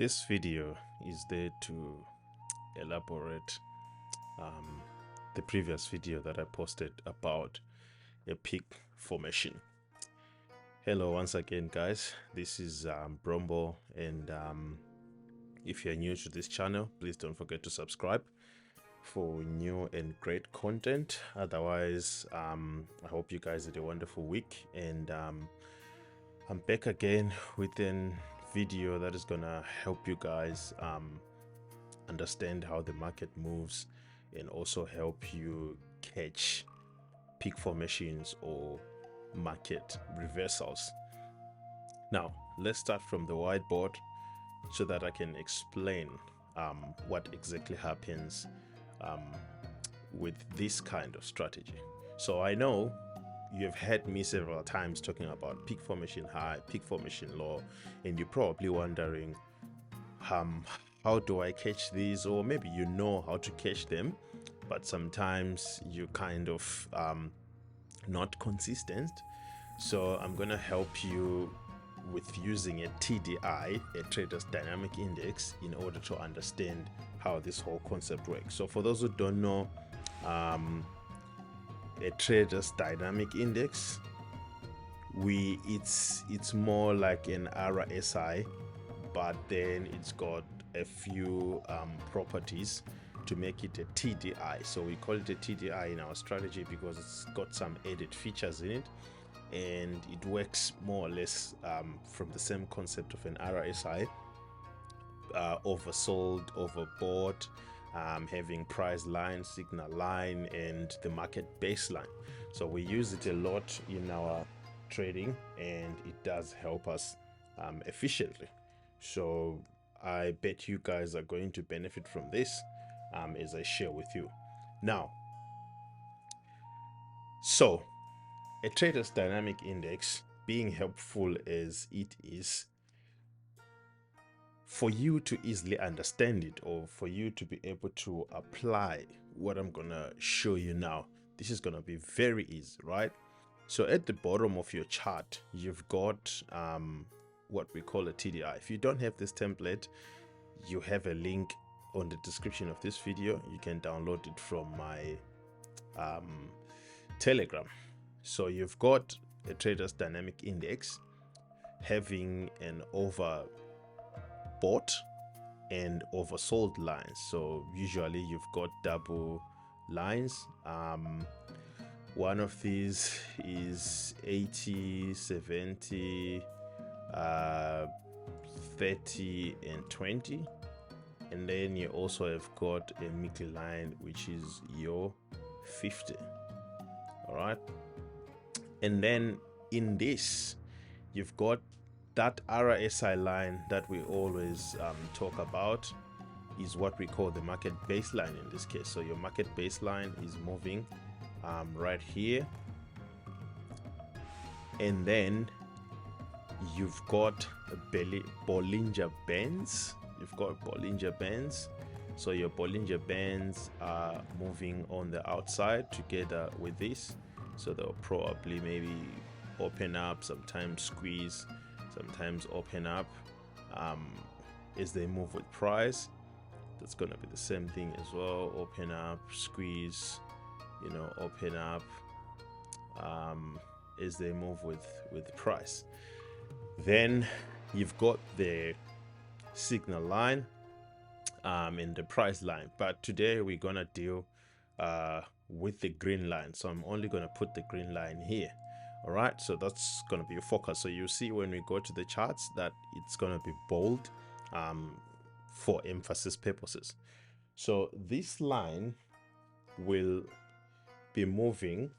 This video is there to elaborate the previous video that I posted about a peak formation. Hello once again, guys. This is Brombo, and if you're new to this channel, please don't forget to subscribe for new and great content. Otherwise, I hope you guys had a wonderful week, and I'm back again with a video that is gonna help you guys understand how the market moves and also help you catch peak formations or market reversals. Now let's start from the whiteboard so that I can explain what exactly happens with this kind of strategy. So I know you've heard me several times talking about peak formation high, peak formation low, and you're probably wondering how do I catch these, or maybe you know how to catch them, but sometimes you kind of not consistent. So I'm gonna help you with using a TDI, a Traders Dynamic Index, in order to understand how this whole concept works. So for those who don't know, a Traders Dynamic Index, it's more like an RSI, but then it's got a few properties to make it a TDI. So we call it a TDI in our strategy because it's got some added features in it, and it works more or less from the same concept of an RSI, oversold, overbought, having price line, signal line, and the market baseline. So we use it a lot in our trading, and it does help us efficiently. So I bet you guys are going to benefit from this as I share with you. Now, so a Traders Dynamic Index, being helpful as it is, for you to easily understand it, or for you to be able to apply what I'm gonna show you now, this is gonna be very easy, right? So at the bottom of your chart, you've got what we call a TDI. If you don't have this template, you have a link on the description of this video. You can download it from my Telegram. So you've got a Traders Dynamic Index having an overbought and oversold lines. So usually you've got double lines. One of these is 80, 70, 30 and 20, and then you also have got a middle line, which is your 50. All right, and then in this you've got that RSI line that we always talk about, is what we call the market baseline in this case. So your market baseline is moving right here, and then you've got Bollinger Bands. You've got Bollinger Bands. So your Bollinger Bands are moving on the outside together with this. So they'll probably maybe open up, sometimes squeeze, sometimes open up as they move with price. That's going to be the same thing as well. Open up, squeeze, open up as they move with price. Then you've got the signal line and the price line, but today we're gonna deal with the green line. So I'm only gonna put the green line here. All right, so that's gonna be a focus. So you see when we go to the charts that it's gonna be bold for emphasis purposes. So this line will be moving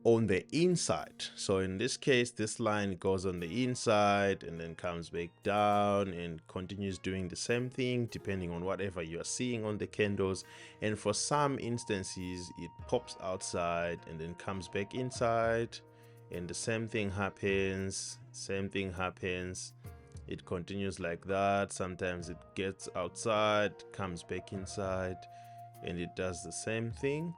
on the inside. So in this case, this line goes on the inside and then comes back down and continues doing the same thing depending on whatever you're seeing on the candles. And for some instances, it pops outside and then comes back inside, and the same thing happens. It continues like that. Sometimes it gets outside, comes back inside, and it does the same thing.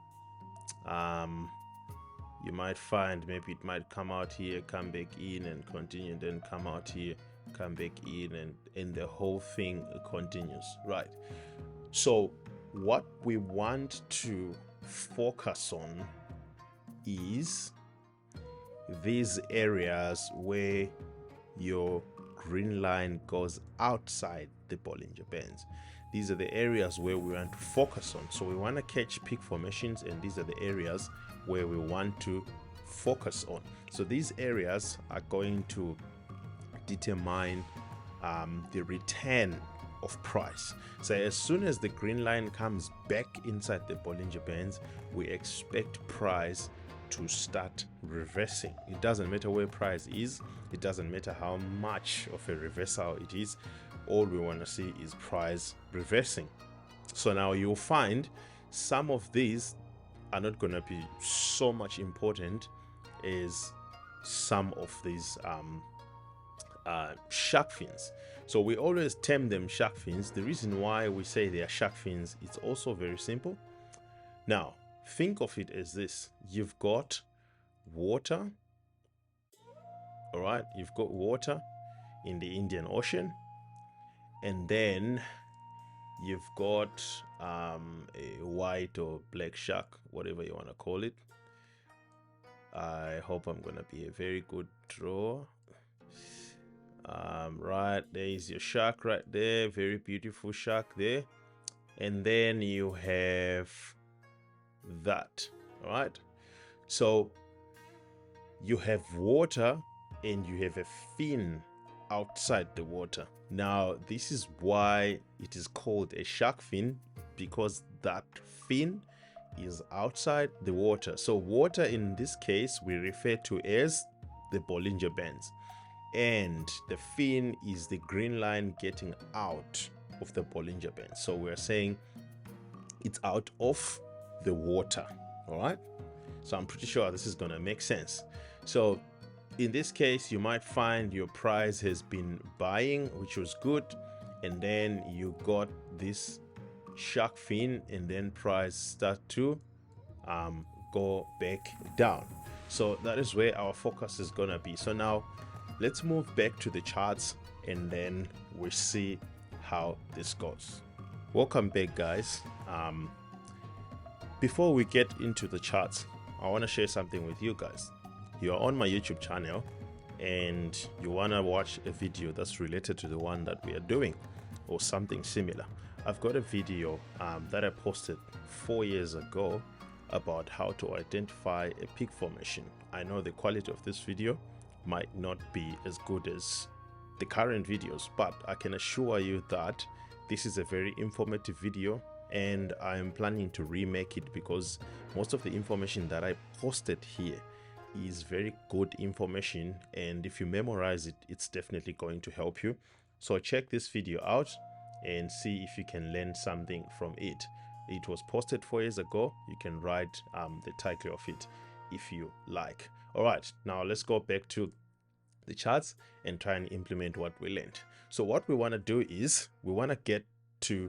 You might find maybe it might come out here, come back in and continue, then come out here, come back in, and the whole thing continues, right? So what we want to focus on is these areas where your green line goes outside the Bollinger Bands. These are the areas where we want to focus on. So we want to catch peak formations, and these are the areas where we want to focus on. So these areas are going to determine the return of price. So as soon as the green line comes back inside the Bollinger Bands, we expect price to start reversing. It doesn't matter where price is, it doesn't matter how much of a reversal it is, all we want to see is price reversing. So now you'll find some of these are not going to be so much important as some of these shark fins. So we always term them shark fins. The reason why we say they are shark fins, it's also very simple. Now think of it as this: you've got water, all right, you've got water in the Indian Ocean, and then you've got a white or black shark, whatever you want to call it. I hope I'm gonna be a very good drawer. Right, there is your shark right there, very beautiful shark there, and then you have that. All right, so you have water and you have a fin outside the water. Now this is why it is called a shark fin, because that fin is outside the water. So water in this case we refer to as the Bollinger Bands, and the fin is the green line getting out of the Bollinger Band. So we're saying it's out of the water. All right, so I'm pretty sure this is gonna make sense. So in this case, you might find your price has been buying, which was good, and then you got this shark fin, and then price start to go back down. So that is where our focus is gonna be. So now let's move back to the charts, and then we'll see how this goes. Welcome back, guys. Before we get into the charts, I want to share something with you guys. You are on my YouTube channel and you want to watch a video that's related to the one that we are doing or something similar. I've got a video that I posted 4 years ago about how to identify a peak formation. I know the quality of this video might not be as good as the current videos, but I can assure you that this is a very informative video, and I am planning to remake it because most of the information that I posted here is very good information, and if you memorize it, it's definitely going to help you. So check this video out and see if you can learn something from it. It was posted 4 years ago. You can write the title of it if you like. All right, now let's go back to the charts and try and implement what we learned. So what we want to do is we want to get to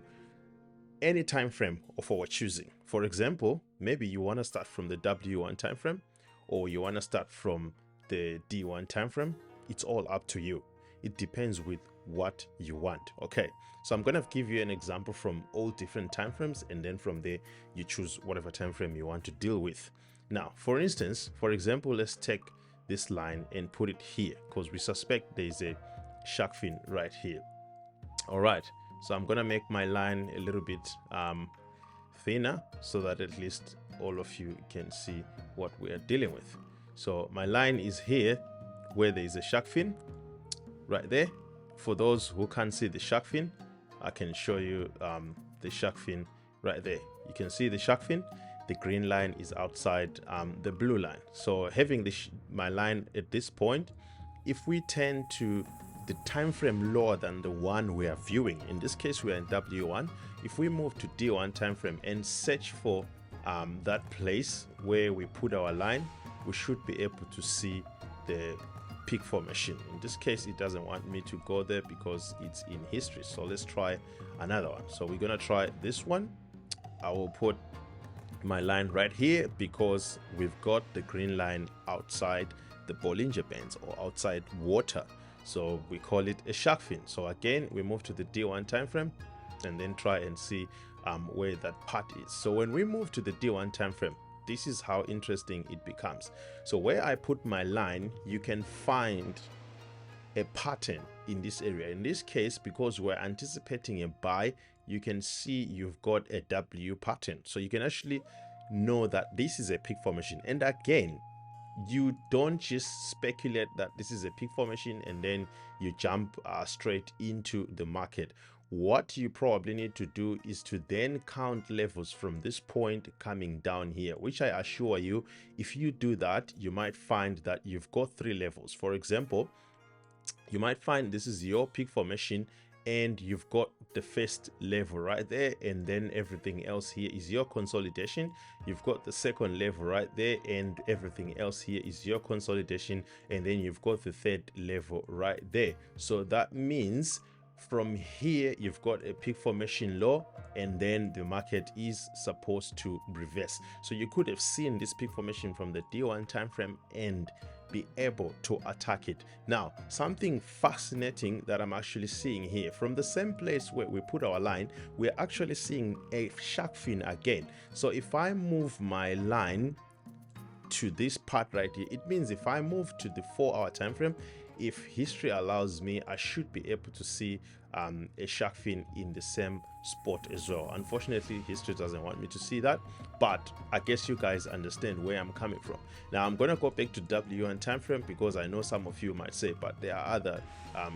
any time frame of our choosing. For example, maybe you want to start from the W1 time frame, or you want to start from the D1 time frame. It's all up to you. It depends with what you want. Okay, so I'm going to give you an example from all different time frames, and then from there you choose whatever time frame you want to deal with. Now, for instance, for example, let's take this line and put it here because we suspect there's a shark fin right here. All right, so I'm gonna make my line a little bit thinner so that at least all of you can see what we are dealing with. So my line is here where there is a shark fin right there. For those who can't see the shark fin, I can show you the shark fin right there. You can see the shark fin. The green line is outside the blue line. So having my line at this point, if we tend to the time frame lower than the one we are viewing, in this case we are in W1, if we move to D1 time frame and search for that place where we put our line, we should be able to see the peak formation. In this case, it doesn't want me to go there because it's in history. So let's try another one. So we're gonna try this one. I will put my line right here because we've got the green line outside the Bollinger Bands or outside water. So we call it a shark fin. So again, we move to the D1 time frame and then try and see where that part is. So when we move to the D1 time frame, this is how interesting it becomes. So where I put my line, you can find a pattern in this area. In this case, because we're anticipating a buy, you can see you've got a W pattern. So you can actually know that this is a peak formation. And again, you don't just speculate that this is a peak formation and then you jump straight into the market. What you probably need to do is to then count levels from this point coming down here, which I assure you, if you do that, you might find that you've got 3 levels. For example, you might find this is your peak formation and you've got the first level right there, and then everything else here is your consolidation. You've got the second level right there, and everything else here is your consolidation, and then you've got the third level right there. So that means from here you've got a peak formation low, and then the market is supposed to reverse. So you could have seen this peak formation from the D1 time frame and be able to attack it. Now, something fascinating that I'm actually seeing here, from the same place where we put our line, we're actually seeing a shark fin again. So if I move my line to this part right here, it means if I move to the 4-hour time frame, if history allows me, I should be able to see a shark fin in the same spot as well. Unfortunately, history doesn't want me to see that, but I guess you guys understand where I'm coming from. Now I'm going to go back to W1 time frame because I know some of you might say, but there are other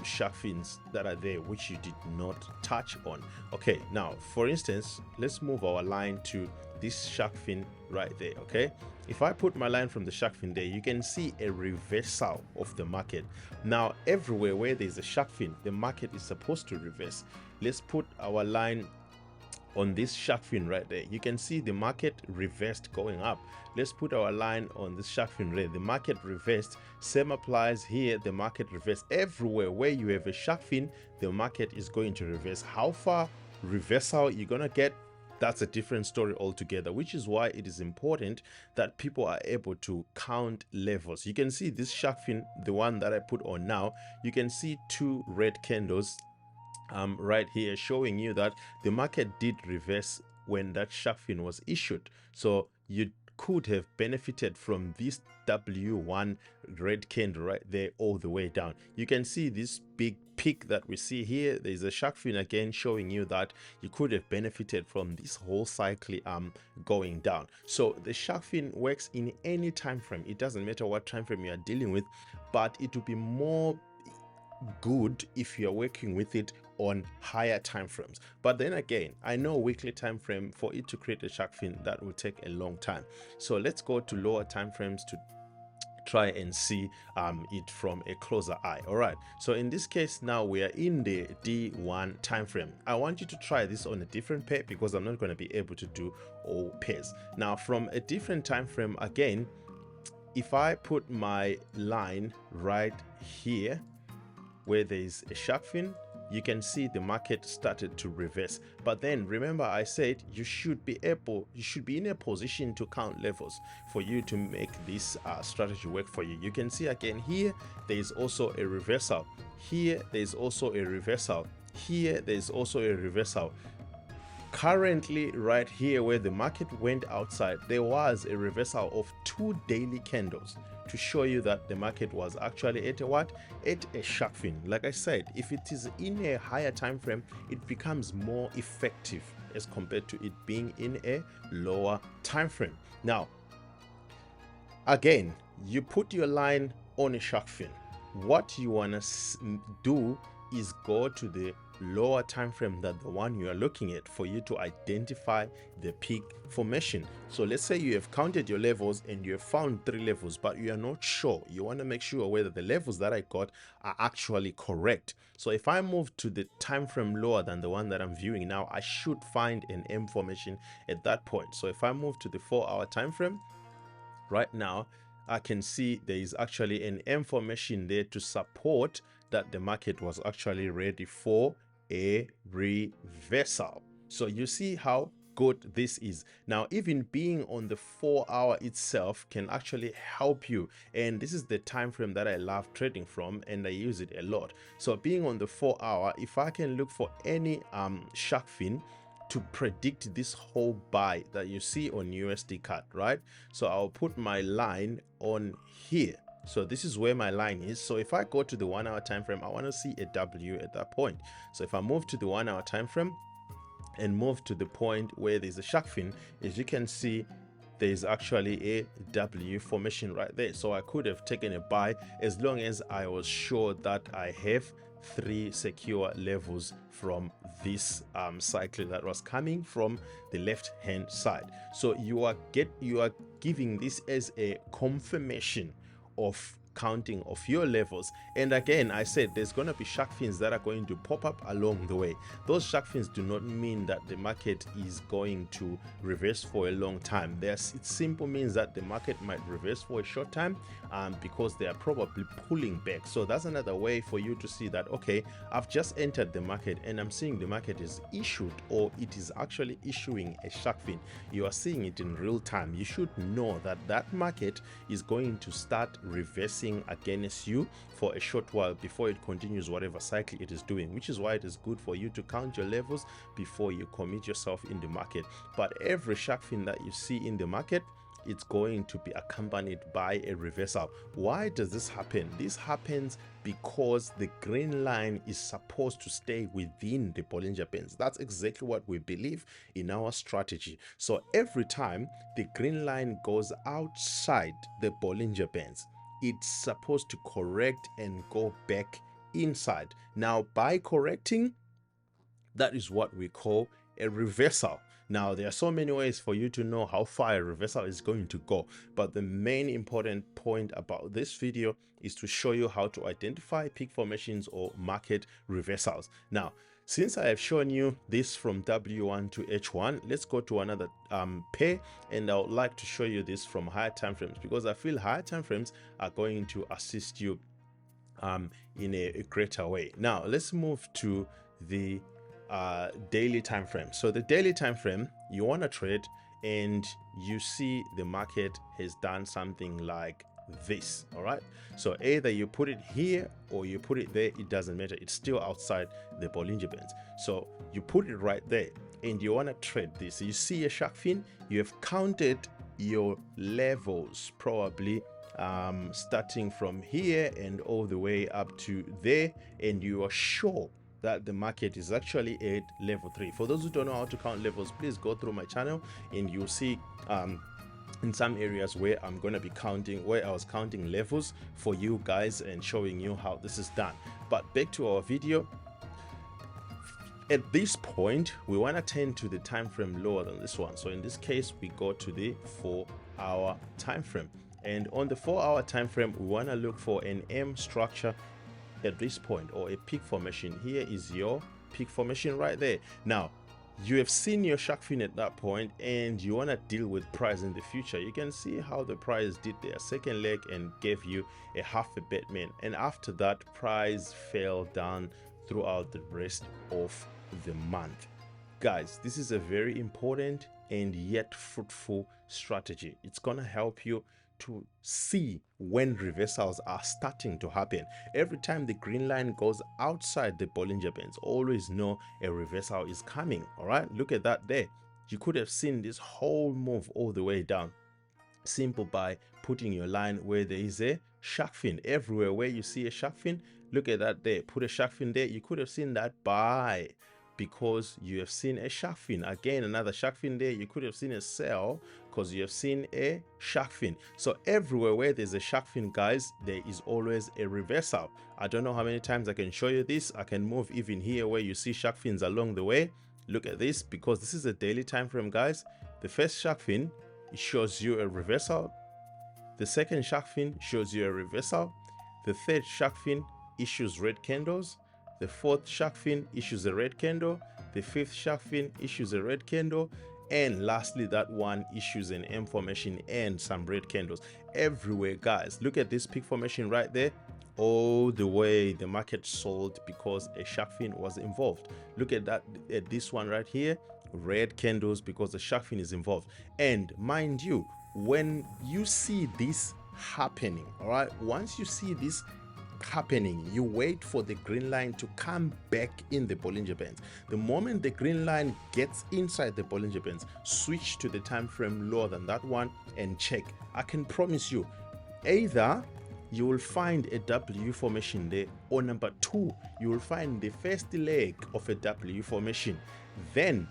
shark fins that are there which you did not touch on. Okay, now for instance, let's move our line to this shark fin right there. Okay, if I put my line from the shark fin there, you can see a reversal of the market. Now everywhere where there's a shark fin, the market is supposed to reverse. Let's put our line on this shark fin right there. You can see the market reversed going up. Let's put our line on this shark fin there. The market reversed. Same applies here. The market reversed. Everywhere where you have a shark fin, the market is going to reverse. How far reversal you're gonna get, that's a different story altogether, which is why it is important that people are able to count levels. You can see this shark fin, the one that I put on now, you can see 2 red candles right here showing you that the market did reverse when that shark fin was issued. So you could have benefited from this W1 red candle right there all the way down. You can see this big peak that we see here. There's a shark fin again showing you that you could have benefited from this whole cycle going down. So the shark fin works in any time frame. It doesn't matter what time frame you are dealing with, but it will be more good if you're working with it on higher time frames. But then again, I know weekly time frame, for it to create a shark fin, that will take a long time. So let's go to lower time frames to try and see it from a closer eye. All right, so in this case now we are in the D1 time frame. I want you to try this on a different pair because I'm not going to be able to do all pairs. Now from a different time frame, again, if I put my line right here where there is a shark fin, you can see the market started to reverse. But then remember, I said you should be in a position to count levels for you to make this strategy work for you. You can see again here there is also a reversal. Here there is also a reversal. Here there is also a reversal. Currently right here where the market went outside, there was a reversal of 2 daily candles to show you that the market was actually at a what? At a shark fin. Like I said, if it is in a higher time frame, it becomes more effective as compared to it being in a lower time frame. Now, again, you put your line on a shark fin. What you want to do is go to the lower time frame than the one you are looking at for you to identify the peak formation. So let's say you have counted your levels and you have found 3 levels, but you are not sure. You want to make sure whether the levels that I got are actually correct. So if I move to the time frame lower than the one that I'm viewing now, I should find an M formation at that point. So if I move to the 4-hour time frame right now, I can see there is actually an M formation there to support that the market was actually ready for a reversal. So you see how good this is. Now, even being on the 4-hour itself can actually help you, and this is the time frame that I love trading from, and I use it a lot. So being on the 4-hour, if I can look for any shark fin to predict this whole buy that you see on USD CAD, right? So I'll put my line on here. So this is where my line is. So if I go to the 1-hour time frame, I want to see a W at that point. So if I move to the 1-hour time frame and move to the point where there's a shark fin, as you can see, there's actually a W formation right there. So I could have taken a buy as long as I was sure that I have 3 secure levels from this cycle that was coming from the left hand side. So you are giving this as a confirmation of counting of your levels. And again, I said there's going to be shark fins that are going to pop up along the way. Those shark fins do not mean that the market is going to reverse for a long time. It simply means that the market might reverse for a short time because they are probably pulling back. So that's another way for you to see that, okay, I've just entered the market and I'm seeing the market is issued, or it is actually issuing a shark fin. You are seeing it in real time. You should know that that market is going to start reversing against you for a short while before it continues whatever cycle it is doing, which is why it is good for you to count your levels before you commit yourself in the market. But every shark fin that you see in the market, it's going to be accompanied by a reversal. Why does this happen? This happens because the green line is supposed to stay within the Bollinger Bands. That's exactly what we believe in our strategy. So every time the green line goes outside the Bollinger Bands, it's supposed to correct and go back inside. Now, by correcting, that is what we call a reversal. Now, there are so many ways for you to know how far a reversal is going to go, but the main important point about this video is to show you how to identify peak formations or market reversals. Now, since I have shown you this from W1 to H1, let's go to another pair, and I would like to show you this from higher time frames, because I feel higher time frames are going to assist you in a greater way. Now, let's move to the daily time frame. So the daily time frame, you want to trade and you see the market has done something like this. All right, so either you put it here or you put it there, it doesn't matter, it's still outside the Bollinger Bands. So you put it right there and you want to trade this. You see a shark fin, you have counted your levels, probably starting from here and all the way up to there, and you are sure that the market is actually at level 3. For those who don't know how to count levels, please go through my channel and you'll see in some areas where I'm going to be counting, where I was counting levels for you guys and showing you how this is done. But back to our video. At this point, we want to tend to the time frame lower than this one. So in this case, we go to the 4-hour time frame, and on the 4-hour time frame, we want to look for an M structure at this point, or a peak formation. Here is your peak formation right there. Now, you have seen your shark fin at that point and you want to deal with price in the future. You can see how the price did their second leg and gave you a half a Batman, and after that price fell down throughout the rest of the month. Guys, this is a very important and yet fruitful strategy. It's gonna help you to see when reversals are starting to happen. Every time the green line goes outside the Bollinger Bands, always know a reversal is coming. All right, look at that there. You could have seen this whole move all the way down, simple by putting your line where there is a shark fin. Everywhere where you see a shark fin, look at that there, put a shark fin there. You could have seen that buy because you have seen a shark fin. Again, another shark fin there. You could have seen a sell because you have seen a shark fin. So everywhere where there's a shark fin, guys, there is always a reversal. I don't know how many times I can show you this. I can move even here where you see shark fins along the way. Look at this, because this is a daily time frame, guys. The first shark fin, it shows you a reversal. The second shark fin shows you a reversal. The third shark fin issues red candles. The fourth shark fin issues a red candle. The fifth shark fin issues a red candle. And lastly, that one issues an M formation and some red candles. Everywhere, guys. Look at this peak formation right there. All the way the market sold because a shark fin was involved. Look at that, at this one right here. red candles because the shark fin is involved. And mind you, when you see this happening, all right, once you see this happening, you wait for the green line to come back in the Bollinger Bands. The moment the green line gets inside the Bollinger Bands, switch to the time frame lower than that one and check. I can promise you, either you will find a W formation there, or number two, you will find the first leg of a W formation. Then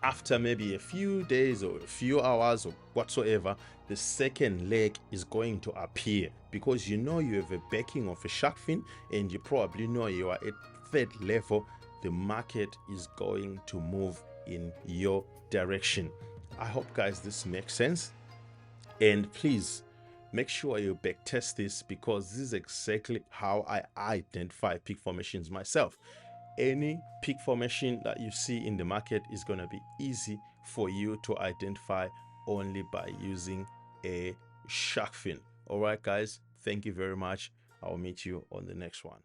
after maybe a few days or a few hours or whatsoever, the second leg is going to appear, because you know you have a backing of a shark fin, and you probably know you are at third level. The market is going to move in your direction. I hope, guys, this makes sense. And please make sure you back test this, because this is exactly how I identify peak formations myself. Any peak formation that you see in the market is going to be easy for you to identify only by using a shark fin. All right, guys, thank you very much. I'll meet you on the next one.